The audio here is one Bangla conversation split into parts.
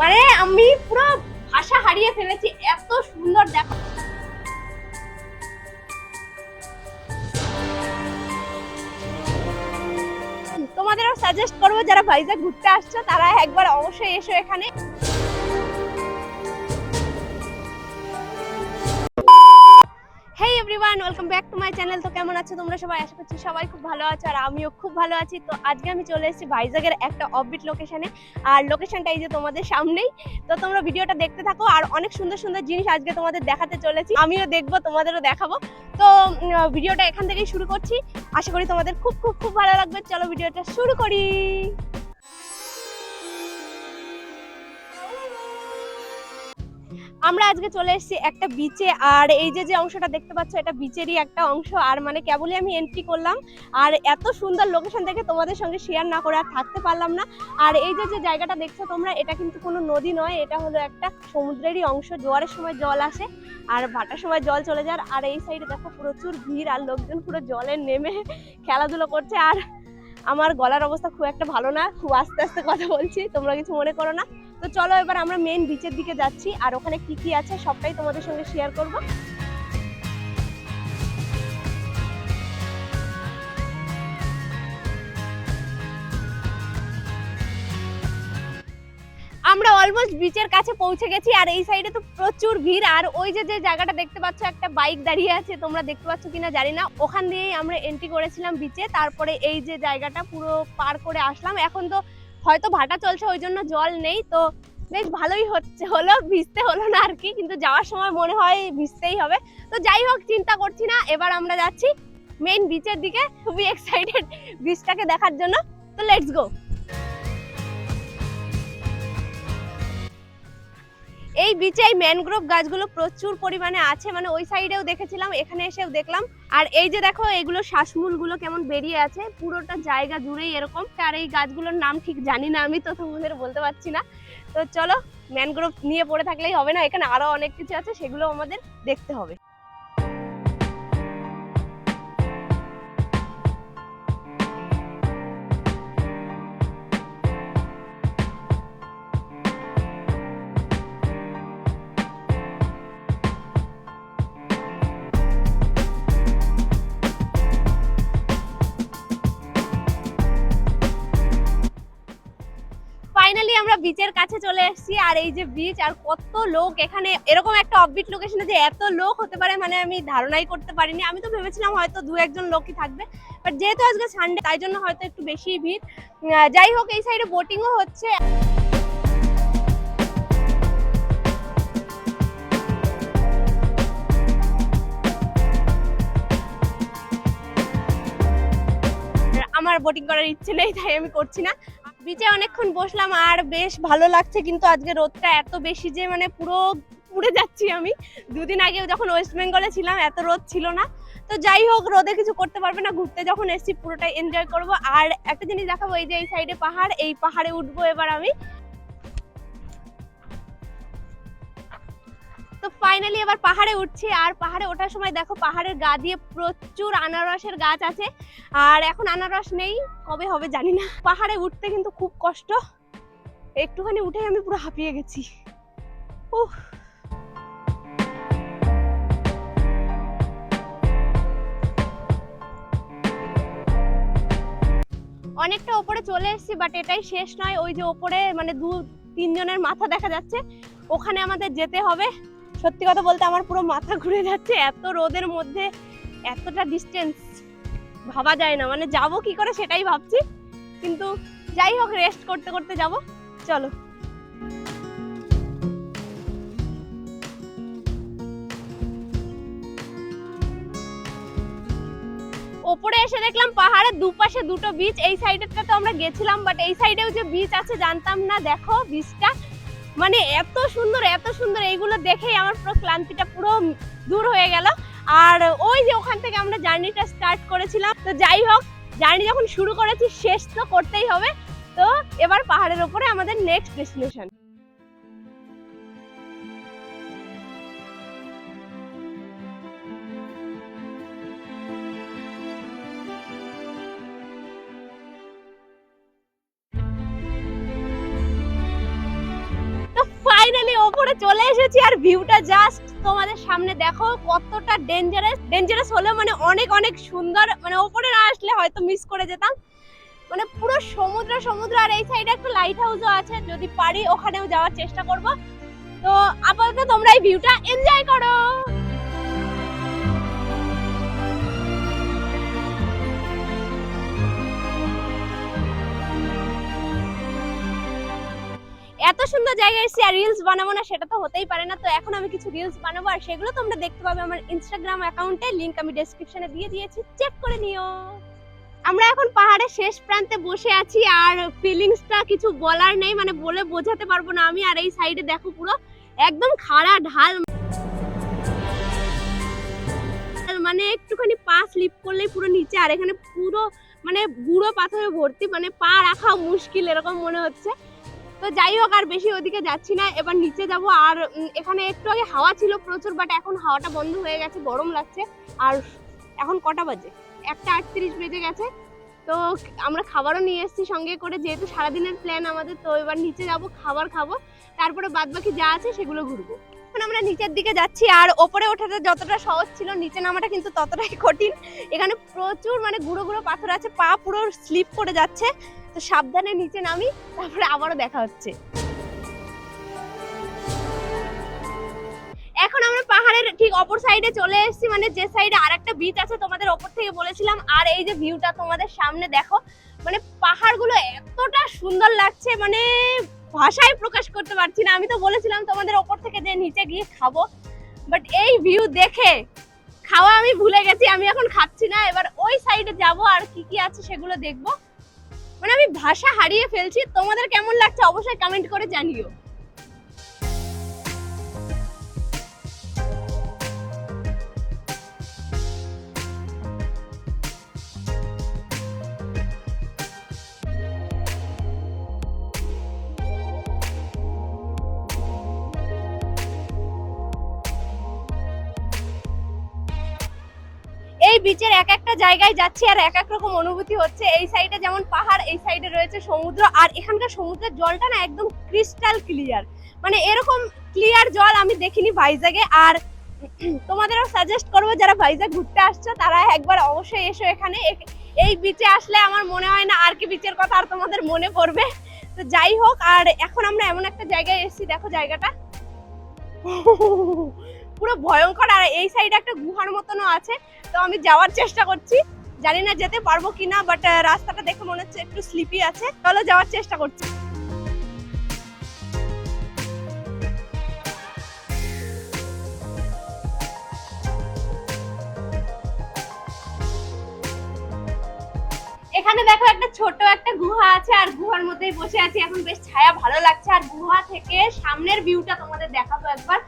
মানে আমি পুরো ভাষা হারিয়ে ফেলেছি, এত সুন্দর দেখো। তোমাদেরও সাজেস্ট করবো যারা ভাইজাগ ঘুরতে আসছো তারা একবার অবশ্যই এসো এখানে। হেই everyone, welcome back to my channel. তো কেমন আছো তোমরা সবাই? আশা করছি সবাই খুব ভালো আছো আর আমিও খুব ভালো আছি। তো আজকে আমি চলে এসেছি ভাইজাগের একটা অফবিট লোকেশনে, আর লোকেশনটা এই যে তোমাদের সামনেই। তো তোমরা ভিডিওটা দেখতে থাকো, আর অনেক সুন্দর সুন্দর জিনিস আজকে তোমাদের দেখাতে চলেছি, আমিও দেখবো, তোমাদেরও দেখাবো। তো ভিডিওটা এখান থেকেই শুরু করছি, আশা করি তোমাদের খুব খুব খুব ভালো লাগবে। চলো ভিডিওটা শুরু করি। আমরা আজকে চলে এসেছি একটা বিচে, আর এই যে যে অংশটা দেখতে পাচ্ছ এটা বিচেরই একটা অংশ। আর মানে কেবলই আমি এন্ট্রি করলাম, আর এত সুন্দর লোকেশন দেখে তোমাদের সঙ্গে শেয়ার না করে আর থাকতে পারলাম না। আর এই যে যে জায়গাটা দেখছো তোমরা, এটা কিন্তু কোনো নদী নয়, এটা হলো একটা সমুদ্রেরই অংশ। জোয়ারের সময় জল আসে আর ভাটার সময় জল চলে যায়। আর এই সাইডে দেখো প্রচুর ভিড়, আর লোকজন পুরো জলে নেমে খেলাধুলো করছে। আর আমার গলার অবস্থা খুব একটা ভালো না, খুব আস্তে আস্তে কথা বলছি, তোমরা কিছু মনে করো না। তো চলো এবার আমরা মেইন বিচের দিকে যাচ্ছি, আর ওখানে কি কি আছে সবটাই তোমাদের সঙ্গে শেয়ার করব। আমরা অলমোস্ট বিচের কাছে পৌঁছে গেছি, আর এই সাইডে তো প্রচুর ভিড়। আর ওই যে যে জায়গাটা দেখতে পাচ্ছ একটা বাইক দাঁড়িয়ে আছে, তোমরা দেখতে পাচ্ছ কিনা জানি না, ওখান দিয়েই আমরা এন্ট্রি করেছিলাম বিচে। তারপরে এই যে জায়গাটা পুরো পার করে আসলাম। এখন তো হয়তো ভাটা চলছে ওই জন্য জল নেই, তো বেশ ভালোই হলো, ভিজতে হলো না আর কি, কিন্তু যাওয়ার সময় মনে হয় ভিজতেই হবে। তো যাই হোক, চিন্তা করছি না, এবার আমরা যাচ্ছি মেইন বিচের দিকে। খুবই এক্সাইটেড বিচটাকে দেখার জন্য, তো লেটস গো। এই বিচে এই ম্যানগ্রোভ গাছগুলো প্রচুর পরিমাণে আছে, মানে ওই সাইডেও দেখেছিলাম, এখানে এসেও দেখলাম। আর এই যে দেখো এগুলো শ্বাসমূল গুলো কেমন বেরিয়ে আছে পুরোটা জায়গা জুড়েই এরকম। আর এই গাছগুলোর নাম ঠিক জানি না আমি, তো তোমাদের বলতে পারছি না। তো চলো, ম্যানগ্রোভ নিয়ে পড়ে থাকলেই হবে না, এখানে আরো অনেক কিছু আছে, সেগুলো আমাদের দেখতে হবে। ফাইনালি আমরা বিচের কাছে চলে এসেছি, আর এই যে বিচ, আর কত লোক এখানে। এরকম একটা অফবিট লোকেশনে যে এত লোক হতে পারে মানে আমি ধারণাই করতে পারিনি। আমি তো ভেবেছিলাম হয়তো দু একজন লোকই থাকবে, বাট যেহেতু আজকে সানডে তাই জন্য হয়তো একটু বেশি ভিড়। যাই হোক, এই সাইডে বোটিংও হচ্ছে। আমার বোটিং করার ইচ্ছে নেই, তাই আমি করছি না। বিচে অনেকক্ষণ বসলাম আর বেশ ভালো লাগছে, কিন্তু আজকে রোদটা এত বেশি যে মানে পুরো পুড়ে যাচ্ছি আমি। দুদিন আগে যখন ওয়েস্ট বেঙ্গলে ছিলাম এত রোদ ছিল না। তো যাই হোক, রোদে কিছু করতে পারবে না, ঘুরতে যখন এসেছি পুরোটাই এনজয় করব। আর একটা জিনিস দেখাবো, এই যে এই সাইডে পাহাড়, এই পাহাড়ে উঠবো এবার আমি। তো ফাইনালি এবার পাহাড়ে উঠছি, আর পাহাড়ে ওঠার সময় দেখো পাহাড়ের গা দিয়ে প্রচুর আনারসের গাছ আছে। আর এখন আনারস নেই, কবে হবে জানি না। পাহাড়ে উঠতে কিন্তু খুব কষ্ট, একটুখানি উঠেই আমি পুরো হাঁপিয়ে গেছি। উফ, অনেকটা ওপরে চলে এসেছি, বাট এটাই শেষ নয়। ওই যে ওপরে মানে দু তিনজনের মাথা দেখা যাচ্ছে, ওখানে আমাদের যেতে হবে। সত্যি কথা বলতে আমার পুরো মাথা ঘুরে যাচ্ছে, এত রোদের মধ্যে এতটা ডিস্টেন্স ভাবা যায় না, মানে যাবো কি করে সেটাই ভাবছি। কিন্তু যাই হোক, রেস্ট করতে করতে যাব। চলো। ওপরে এসে দেখলাম পাহাড়ের দুপাশে দুটো বিচ। এই সাইডেরটা তো আমরা গেছিলাম, বাট এই সাইডেও যে বিচ আছে জানতাম না। দেখো বিচটা মানে এত সুন্দর, এত সুন্দর, এইগুলো দেখেই আমার পুরো ক্লান্তিটা পুরো দূর হয়ে গেল। আর ওই যে ওখান থেকে আমরা জার্নিটা স্টার্ট করেছিলাম। তো যাই হোক, জার্নি যখন শুরু করেছি শেষ তো করতেই হবে। তো এবার পাহাড়ের উপরে আমাদের নেক্সট ডেস্টিনেশন। উপরে চলে এসেছি আর ভিউটা জাস্ট তোমাদের সামনে দেখো কতটা ডেঞ্জারাস হলেও মানে অনেক অনেক সুন্দর। মানে উপরে না আসলে হয়তো মিস করে যেতাম। মানে পুরো সমুদ্র আর এই সাইডে একটা লাইট হাউসও আছে, যদি পারি ওখানেও যাওয়ার চেষ্টা করব। তো আপাতত তোমরা এই ভিউটা এনজয় করো। এত সুন্দর জায়গায় এসেছি আর রিলস বানাবো না সেটা তো হতেই পারে না। তো এখন আমি কিছু রিলস বানাবো আর সেগুলো তোমরা দেখতে পাবে আমার ইনস্টাগ্রাম অ্যাকাউন্টে, লিংক আমি ডেসক্রিপশনে দিয়ে দিয়েছি, চেক করে নিও। আমরা এখন পাহাড়ের শেষ প্রান্তে বসে আছি আর ফিলিংসটা কিছু বলার নেই, মানে বলে বোঝাতে পারবো না আমি। আর এই সাইডে দেখো পুরো একদম খাড়া ঢাল, মানে একটুখানি পা স্লিপ করলেই পুরো নিচে। আর এখানে পুরো মানে গুঁড়ো পাথরে ভর্তি, মানে পা রাখা মুশকিল এরকম মনে হচ্ছে। তো যাই হোক আর বেশি ওদিকে যাচ্ছি না, এবার নিচে যাব। আর এখানে একটু আগে হাওয়া ছিল প্রচুর, বাট এখন হাওয়াটা বন্ধ হয়ে গেছে, গরম লাগছে। আর এখন কটা বাজে? 1:38 বেজে গেছে। তো আমরা খাবারও নিয়ে এসেছি সঙ্গে করে, যেহেতু সারাদিনের প্ল্যান আমাদের। তো এবার নিচে যাব, খাবার খাবো, তারপরে বাদবাকি যা আছে সেগুলো ঘুরবো। এখন আমরা নিচের দিকে যাচ্ছি আর ওপরে ওঠাটা যতটা সহজ ছিল নিচে নামাটা কিন্তু ততটাই কঠিন। এখানে প্রচুর মানে গুঁড়ো গুঁড়ো পাথর আছে, পা পুরো স্লিপ করে যাচ্ছে। তো সাবধানে নিচে নামি, তারপরে আবারও দেখা হচ্ছে। এখন আমরা পাহাড়ের ঠিক অপর সাইডে চলে এসেছি, মানে যে সাইডে আরেকটা বিচ আছে তোমাদের ওপর থেকে বলেছিলাম। আর এই যে ভিউটা তোমাদের সামনে দেখো, মানে পাহাড়গুলো এতটা সুন্দর লাগছে, মানে ভাষায় প্রকাশ করতে পারছি না। আমি তো বলেছিলাম তোমাদের ওপর থেকে যে নিচে গিয়ে খাবো, বাট এই ভিউ দেখে খাওয়া আমি ভুলে গেছি। আমি এখন খাচ্ছি না, এবার ওই সাইডে যাব আর কি কি আছে সেগুলো দেখবো। মানে আমি ভাষা হারিয়ে ফেলছি। তোমাদের কেমন লাগছে অবশ্যই কমেন্ট করে জানিও। এই বিচের এক একটা জায়গায় যাচ্ছি আর এক এক রকম অনুভূতি হচ্ছে। এই সাইডে যেমন পাহাড়, এই সাইডে রয়েছে সমুদ্র। আর এখানকার সমুদ্রের জলটা না একদম ক্রিস্টাল ক্লিয়ার, মানে এরকম ক্লিয়ার জল আমি দেখিনি ভাইজাগে। আর তোমাদেরও সাজেস্ট করবো যারা ভাইজাগ ঘুরতে আসছো তারা একবার অবশ্যই এসো এখানে। এই বিচে আসলে আমার মনে হয় না আর কি বিচের কথা আর তোমাদের মনে পড়বে। তো যাই হোক, আর এখন আমরা এমন একটা জায়গায় এসেছি, দেখো জায়গাটা পুরো ভয়ঙ্কর। আর এই সাইডে একটা গুহার মতনও আছে, তো আমি যাওয়ার চেষ্টা করছি, জানি না যেতে পারবো কিনা, বাট রাস্তাটা দেখে মনে হচ্ছে একটু স্লিপি আছে। চলো যাওয়ার চেষ্টা করছি। এখানে দেখো একটা ছোট একটা গুহা আছে আর গুহার মধ্যেই বসে আছি এখন, বেশ ছায়া ভালো লাগছে। আর গুহা থেকে সামনের ভিউটা তোমাদের দেখাবো একবার,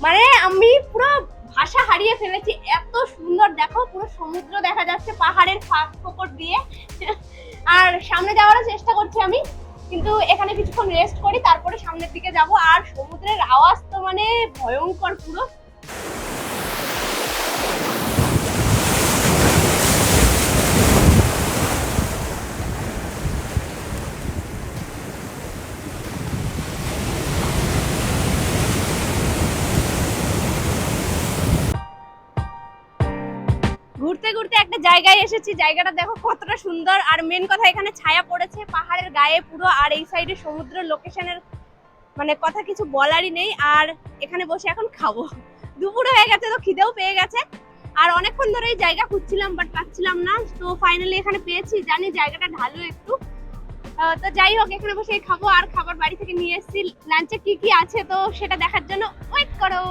মানে আমি পুরো ভাষা হারিয়ে ফেলেছি, এত সুন্দর। দেখো পুরো সমুদ্র দেখা যাচ্ছে পাহাড়ের ফাঁক ফোকর দিয়ে। আর সামনে যাওয়ারও চেষ্টা করছি আমি, কিন্তু এখানে কিছুক্ষণ রেস্ট করি তারপরে সামনের দিকে যাব। আর সমুদ্রের আওয়াজ তো মানে ভয়ঙ্কর পুরো। ঘুরতে ঘুরতে একটা জায়গায় এসেছি, জায়গাটা দেখো কতটা সুন্দর। আর মেন কথা এখানে ছায়া পড়েছে পাহাড়ের গায়ে পুরো, আর এই সাইডে সমুদ্রের লোকেশনের মানে কথা কিছু বলারই নেই। আর এখানে বসে এখন খাবো, দুপুর হয়ে গেছে তো খিদেও পেয়ে গেছে। আর অনেকক্ষণ ধরে এই জায়গা খুঁজছিলাম বাট পাচ্ছিলাম না, তো ফাইনালি এখানে পেয়েছি। জানি জায়গাটা ঢালু একটু, তো যাই হোক এখানে বসে খাবো। আর খাবার বাড়ি থেকে নিয়ে এসেছি, লাঞ্চে কি কি আছে তো সেটা দেখার জন্য ওয়েট করো।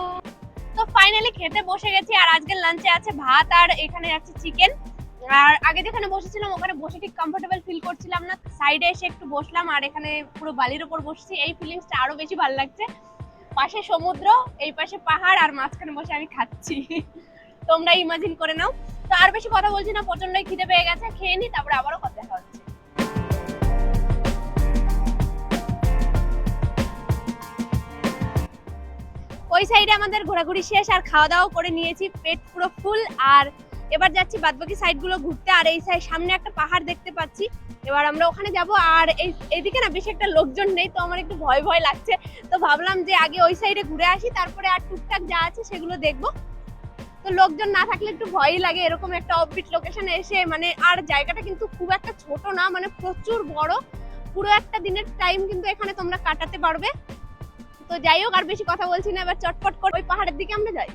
তো ফাইনালি খেতে বসে গেছি আর আজকের লাঞ্চে আছে ভাত আর এখানে আছে চিকেন। আর আগে যেখানে বসেছিলাম ওখানে বসে ঠিক কমফোর্টেবল ফিল করছিলাম না, সাইডে এসে একটু বসলাম আর এখানে পুরো বালির উপর বসছি। এই ফিলিংসটা আরো বেশি ভালো লাগছে, পাশে সমুদ্র, এই পাশে পাহাড় আর মাঝখানে বসে আমি খাচ্ছি। তোমরা ইমাজিন করে নাও। তো আর বেশি কথা বলছি না, প্রচন্ডই খিদে পেয়ে গেছে, খেয়ে নি তারপরে আবারও কথা দেখা হচ্ছে। ওই সাইডে আমাদের ঘোরাঘুরি শেষ আর খাওয়া দাওয়া করে নিয়েছি, পেট পুরো ফুল। আর এবার যাচ্ছি বাদবাকি সাইড গুলো ঘুরতে। আর এই সাইড সামনে একটা পাহাড় দেখতে পাচ্ছি, এবার আমরা ওখানে যাব। আর এইদিকে না বেশি একটা লোকজন নেই, তো আমার একটু ভয় ভয় লাগছে, তো ভাবলাম যে আগে ওই সাইডে ঘুরে আসি, তারপরে আর টুকটাক যা আছে সেগুলো দেখবো। তো লোকজন না থাকলে একটু ভয়ই লাগে এরকম একটা অফবিট লোকেশনে এসে। মানে আর জায়গাটা কিন্তু খুব একটা ছোট না, মানে প্রচুর বড়, পুরো একটা দিনের টাইম কিন্তু এখানে তোমরা কাটাতে পারবে। তো যাই হোক, আর বেশি কথা বলছি না, এবার চটপট করে ওই পাহাড়ের দিকে আমরা যাই।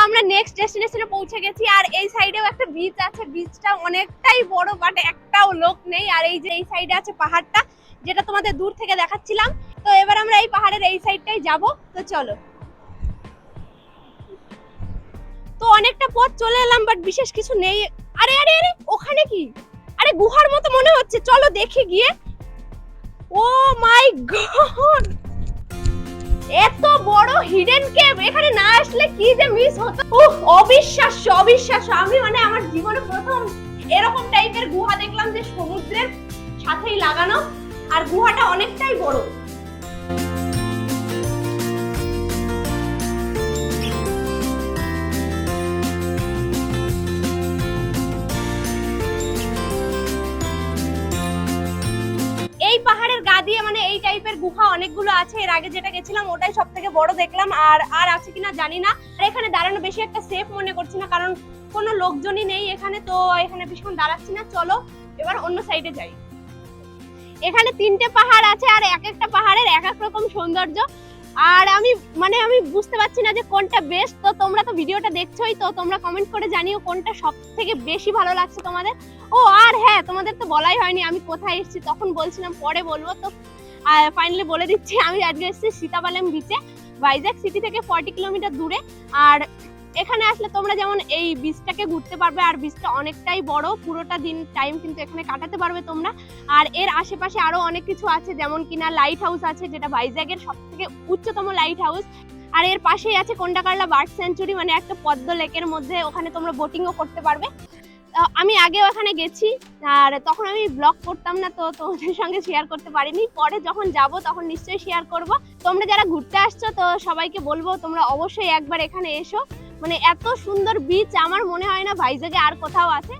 আমরা নেক্সট ডেস্টিনেশনে পৌঁছে গেছি। আর এই সাইডেও একটা বিচ আছে, বিচটা অনেকটাই বড়, বাট একটাও লোক নেই। আর এই যে এই সাইডে আছে পাহাড়টা, যেটা তোমাদের দূর থেকে দেখাচ্ছিলাম। তো এবার আমরা এই পাহাড়ের এই সাইডটাই যাব, তো চলো। তো অনেকটা পথ চলে এলাম, বাট বিশেষ কিছু নেই। আরে আরে আরে, ওখানে কি? আরে গুহার মতো মনে হচ্ছে, চলো দেখি গিয়ে। ও মাই গড, এত বড় হিডেন কেভ! এখানে না আসলে কি যে মিস হতো। অবিশ্বাস্য অবিশ্বাস্য। আমি মানে আমার জীবনে প্রথম এরকম টাইপের গুহা দেখলাম, যে সমুদ্রের সাথেই লাগানো, আর গুহাটা অনেকটাই বড়। এই পাহাড়ের গা দিয়ে মানে এই টাইপের গুহা অনেকগুলো আছে। এর আগে যেটা গেছিলাম ওটাই সব থেকে বড় দেখলাম, আর আছে কিনা জানি না। আর এখানে দাঁড়ানো বেশি একটা সেফ মনে করছি না, কারণ কোনো লোকজনই নেই এখানে, তো এখানে বেশিক্ষণ দাঁড়াচ্ছি না। চলো এবার অন্য সাইডে যাই। এখানে 3টে পাহাড় আছে, আর এক একটা পাহাড়ের এক এক রকম সৌন্দর্য। আর আমি বুঝতে পারছি না যে কোনটা বেস্ট। তো তোমরা তো ভিডিওটা দেখছোই, তো তোমরা কমেন্ট করে জানিও কোনটা সব থেকে বেশি ভালো লাগছে তোমাদের। ও আর হ্যাঁ, তোমাদের তো বলাই হয়নি আমি কোথায় এসেছি, তখন বলছিলাম পরে বলবো। তো ফাইনালি বলে দিচ্ছি, আমি আজকে এসেছি সীতাপালেম বিচে, ভাইজাগ সিটি থেকে 40 কিলোমিটার দূরে। আর এখানে আসলে তোমরা যেমন এই বিচটাকে ঘুরতে পারবে, আর বিচটা অনেকটাই বড়, পুরোটা দিন টাইম কিন্তু এখানে কাটাতে পারবে তোমরা। আর এর আশেপাশে আরো অনেক কিছু আছে, যেমন কিনা লাইট হাউস আছে, যেটা ভাইজাগের সব থেকে উচ্চতম লাইট হাউস। আর এর পাশেই আছে কোন্ডাকারলা বার্ড সেঞ্চুরি, মানে একটা পদ্ম লেকের মধ্যে, ওখানে তোমরা বোটিংও করতে পারবে। আমি আগেও ওখানে গেছি, আর তখন আমি ব্লগ করতাম না, তো তোমাদের সঙ্গে শেয়ার করতে পারিনি। পরে যখন যাব তখন নিশ্চয়ই শেয়ার করব। তোমরা যারা ঘুরতে আসছো, তো সবাইকে বলবো তোমরা অবশ্যই একবার এখানে এসো। মানে এত সুন্দর বিচ আমার মনে হয় না ভাইজাগে আর কোথাও আছে।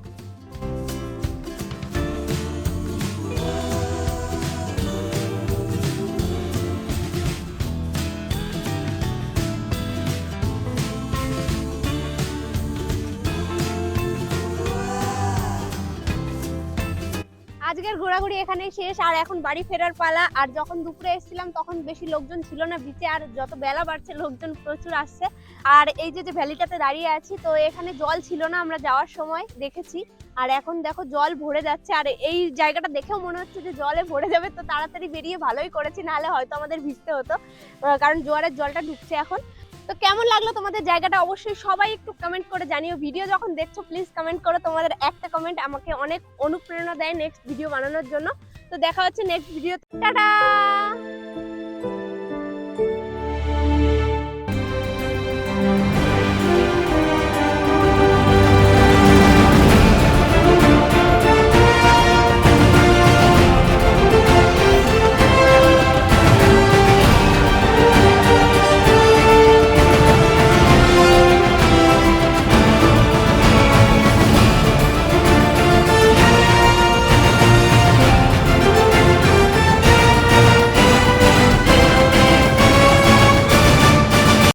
আজকের ঘোরাঘুরি এখানেই শেষ, আর এখন বাড়ি ফেরার পালা। আর যখন দুপুরে এসেছিলাম তখন বেশি লোকজন ছিল না বিচে, আর যত বেলা বাড়ছে লোকজন প্রচুর আসছে। আর এই যে ভ্যালিটাতে দাঁড়িয়ে আছি, তো এখানে জল ছিল না আমরা যাওয়ার সময় দেখেছি, আর এখন দেখো জল ভরে যাচ্ছে। আর এই জায়গাটা দেখেও মনে হচ্ছে যে জলে ভরে যাবে, তো তাড়াতাড়ি বেরিয়ে ভালোই করেছি, নাহলে হয়তো আমাদের ভিজতে হতো, কারণ জোয়ারের জলটা ঢুকছে এখন। তো কেমন লাগলো তোমাদের জায়গাটা অবশ্যই সবাই একটু কমেন্ট করে জানিও। ভিডিও যখন দেখছো প্লিজ কমেন্ট করো, তোমাদের একটা কমেন্ট আমাকে অনেক অনুপ্রেরণা দেয় নেক্সট ভিডিও বানানোর জন্য। তো দেখা হচ্ছে নেক্সট ভিডিও, টাটা।